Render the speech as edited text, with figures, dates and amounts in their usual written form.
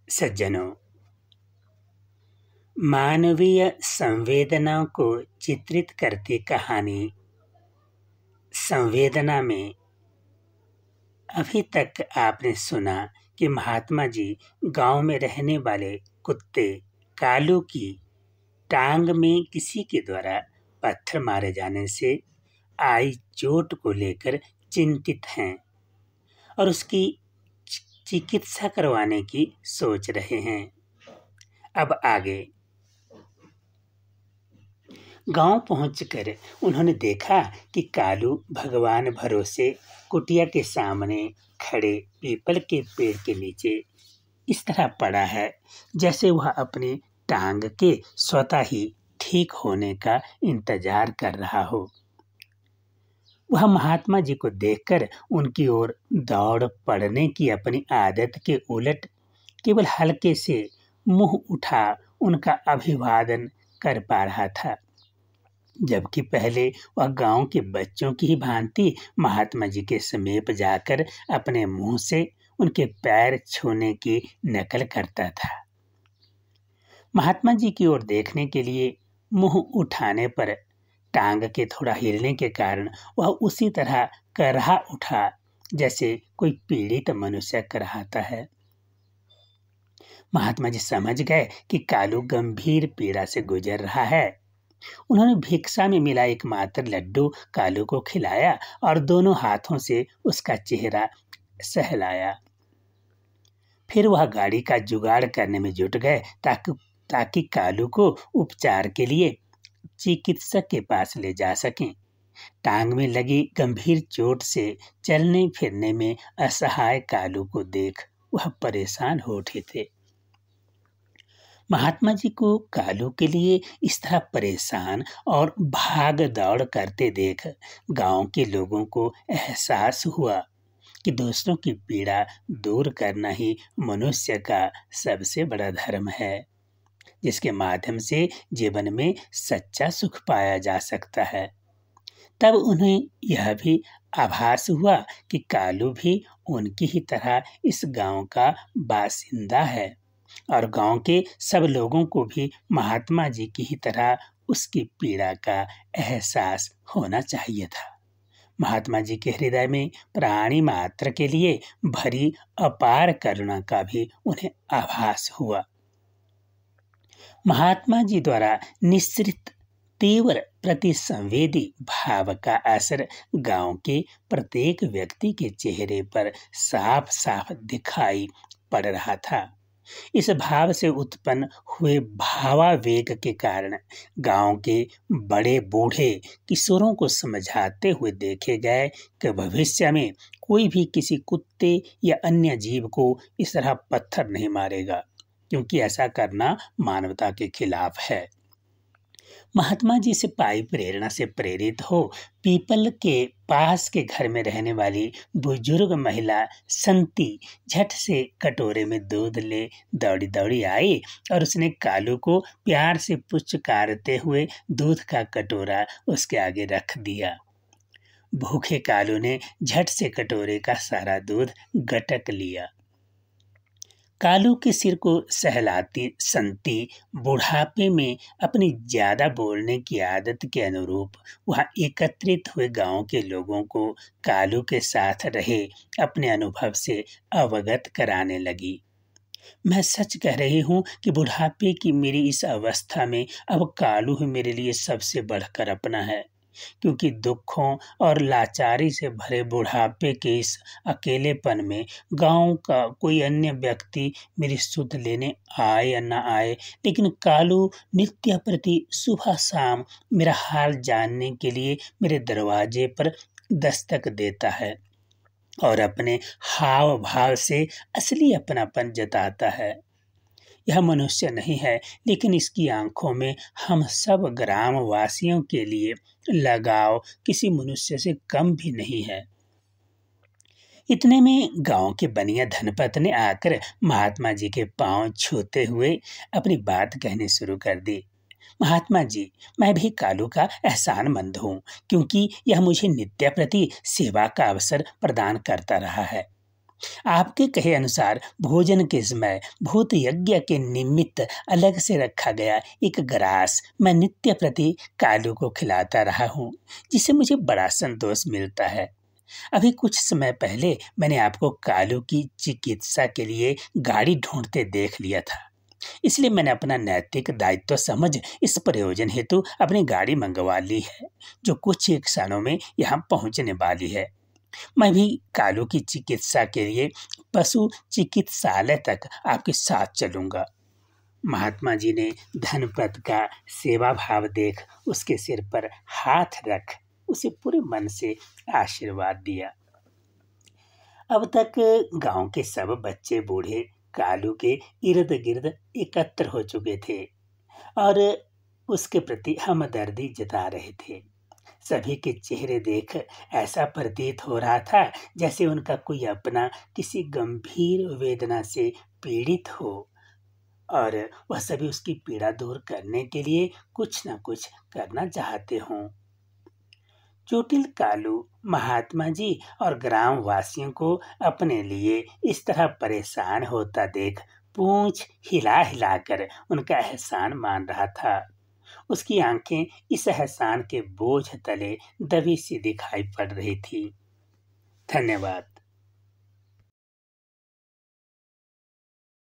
सज्जनों, मानवीय संवेदनाओं को चित्रित करती कहानी संवेदना में अभी तक आपने सुना कि महात्मा जी गांव में रहने वाले कुत्ते कालू की टांग में किसी के द्वारा पत्थर मारे जाने से आई चोट को लेकर चिंतित हैं और उसकी चिकित्सा करवाने की सोच रहे हैं। अब आगे गांव पहुंचकर उन्होंने देखा कि कालू भगवान भरोसे कुटिया के सामने खड़े पीपल के पेड़ के नीचे इस तरह पड़ा है जैसे वह अपनी टांग के स्वतः ही ठीक होने का इंतजार कर रहा हो। वह महात्मा जी को देखकर उनकी ओर दौड़ पड़ने की अपनी आदत के उलट केवल हल्के से मुंह उठा उनका अभिवादन कर पा रहा था, जबकि पहले वह गांव के बच्चों की ही भांति महात्मा जी के समीप जाकर अपने मुंह से उनके पैर छूने की नकल करता था। महात्मा जी की ओर देखने के लिए मुंह उठाने पर टांग के थोड़ा हिलने के कारण वह उसी तरह करहा उठा जैसे कोई पीड़ित मनुष्य कराहता है। महात्मा जी समझ गए कि कालू गंभीर पीड़ा से गुजर रहा है। उन्होंने भिक्षा में मिला एकमात्र लड्डू कालू को खिलाया और दोनों हाथों से उसका चेहरा सहलाया। फिर वह गाड़ी का जुगाड़ करने में जुट गए ताकि कालू को उपचार के लिए चिकित्सक के पास ले जा सकें। टांग में लगी गंभीर चोट से चलने फिरने में असहाय कालू को देख वह परेशान हो उठे थे। महात्मा जी को कालू के लिए इस तरह परेशान और भाग दौड़ करते देख गांव के लोगों को एहसास हुआ कि दूसरों की पीड़ा दूर करना ही मनुष्य का सबसे बड़ा धर्म है, जिसके माध्यम से जीवन में सच्चा सुख पाया जा सकता है। तब उन्हें यह भी आभास हुआ कि कालू भी उनकी ही तरह इस गांव का बासिंदा है और गांव के सब लोगों को भी महात्मा जी की ही तरह उसकी पीड़ा का एहसास होना चाहिए था। महात्मा जी के हृदय में प्राणी मात्र के लिए भरी अपार करुणा का भी उन्हें आभास हुआ। महात्मा जी द्वारा निश्रित तीव्र प्रतिसंवेदी भाव का असर गांव के प्रत्येक व्यक्ति के चेहरे पर साफ साफ दिखाई पड़ रहा था। इस भाव से उत्पन्न हुए भावावेग के कारण गांव के बड़े बूढ़े किशोरों को समझाते हुए देखे गए कि भविष्य में कोई भी किसी कुत्ते या अन्य जीव को इस तरह पत्थर नहीं मारेगा, क्योंकि ऐसा करना मानवता के खिलाफ है। महात्मा जी से पाई प्रेरणा से प्रेरित हो पीपल के पास के घर में रहने वाली बुजुर्ग महिला संती झट से कटोरे में दूध ले दौड़ी दौड़ी आई और उसने कालू को प्यार से पुचकारते हुए दूध का कटोरा उसके आगे रख दिया। भूखे कालू ने झट से कटोरे का सारा दूध गटक लिया। कालू के सिर को सहलाती संती बुढ़ापे में अपनी ज्यादा बोलने की आदत के अनुरूप वह एकत्रित हुए गांव के लोगों को कालू के साथ रहे अपने अनुभव से अवगत कराने लगी। मैं सच कह रही हूँ कि बुढ़ापे की मेरी इस अवस्था में अब कालू ही मेरे लिए सबसे बढ़कर अपना है, क्योंकि दुखों और लाचारी से भरे बुढ़ापे के इस अकेलेपन में गांव का कोई अन्य व्यक्ति मेरी सुध लेने आए या न आए, लेकिन कालू नित्य प्रति सुबह शाम मेरा हाल जानने के लिए मेरे दरवाजे पर दस्तक देता है और अपने हाव भाव से असली अपनापन जताता है। यह मनुष्य नहीं है, लेकिन इसकी आंखों में हम सब ग्रामवासियों के लिए लगाव किसी मनुष्य से कम भी नहीं है। इतने में गांव के बनिया धनपत ने आकर महात्मा जी के पांव छूते हुए अपनी बात कहने शुरू कर दी। महात्मा जी, मैं भी कालू का एहसानमंद हूँ, क्योंकि यह मुझे नित्य प्रति सेवा का अवसर प्रदान करता रहा है। आपके कहे अनुसार भोजन के समय भूत यज्ञ के निमित्त अलग से रखा गया एक ग्रास मैं नित्य प्रति कालू को खिलाता रहा हूँ, जिससे मुझे बड़ा संतोष मिलता है। अभी कुछ समय पहले मैंने आपको कालू की चिकित्सा के लिए गाड़ी ढूंढते देख लिया था, इसलिए मैंने अपना नैतिक दायित्व समझ इस प्रयोजन हेतु अपनी गाड़ी मंगवा ली है, जो कुछ ही क्षणों में यहाँ पहुँचने वाली है। मैं भी कालू की चिकित्सा के लिए पशु चिकित्सालय तक आपके साथ चलूंगा। महात्मा जी ने धनपत का सेवा भाव देख उसके सिर पर हाथ रख उसे पूरे मन से आशीर्वाद दिया। अब तक गांव के सब बच्चे बूढ़े कालू के इर्द गिर्द एकत्र हो चुके थे और उसके प्रति हमदर्दी जता रहे थे। सभी के चेहरे देख ऐसा प्रतीत हो रहा था जैसे उनका कोई अपना किसी गंभीर वेदना से पीड़ित हो और वह सभी उसकी पीड़ा दूर करने के लिए कुछ न कुछ करना चाहते हों। चोटिल कालू महात्मा जी और ग्राम वासियों को अपने लिए इस तरह परेशान होता देख पूंछ हिला हिलाकर उनका एहसान मान रहा था। उसकी आंखें इस एहसान के बोझ तले दबी सी दिखाई पड़ रही थी। धन्यवाद।